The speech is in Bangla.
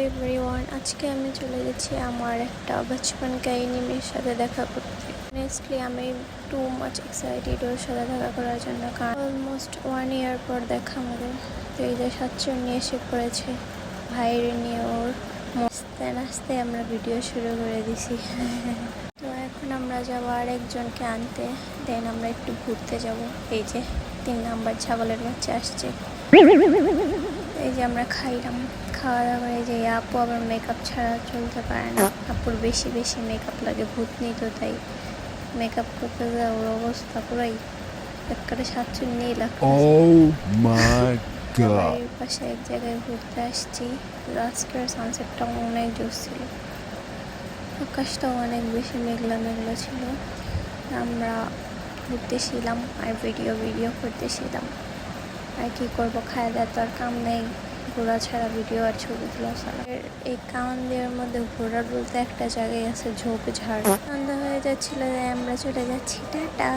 এভরিওয়ান, আজকে আমি চলে গেছি আমার একটা বচপন কা এনিমির সাথে দেখা করতে। অনেস্টলি আমি টু মাচ এক্সাইটেড ওর সাথে দেখা করার জন্য, কারণ অলমোস্ট 1 ইয়ার পর দেখা আমাদের। তো এই যে সাতচন্নি এসে পড়েছে ভাইয়ের নিয়ে, ওর আস্তে আস্তে আমরা ভিডিও শুরু করে দিছি। তো এখন আমরা যাবো আরেকজনকে আনতে, দেন আমরা একটু ঘুরতে যাব। এই যে 3 নাম্বার ছাগলের বাচ্চা আসছে। এই যে আমরা খাইলাম, খাওয়া দাওয়া। এই যে আপু আবার মেকআপ ছাড়া চলতে পারে না, আপুর বেশি বেশি মেকআপ লাগে, ভূতনি তো, তাই মেকআপ করতে যাওয়ার ওর অবস্থা পুরাই একবারে সাতচন্নি লাগছে। বাড়ির পাশে এক জায়গায় ঘুরতে আসছি। আজকের সানসেটটা অনেক জোর ছিল, আকাশটাও অনেক বেশি মেঘলা মেঘলা ছিল। আমরা ঘুরতেছিলাম আর ভিডিও করতেছিলাম। আর কি করবো, খাওয়া দাওয়া তো আর কাম নেই, ঘোরা ছাড়া ভিডিও আর ছবি তোলা ছাড়া। এই কাউন্দিয়ার মধ্যে ঘোরার বলতে একটা জায়গায় আছে ঝোপঝাড়। সন্ধ্যা হয়ে যাচ্ছিল, আমরা চলে যাচ্ছি, টাটা।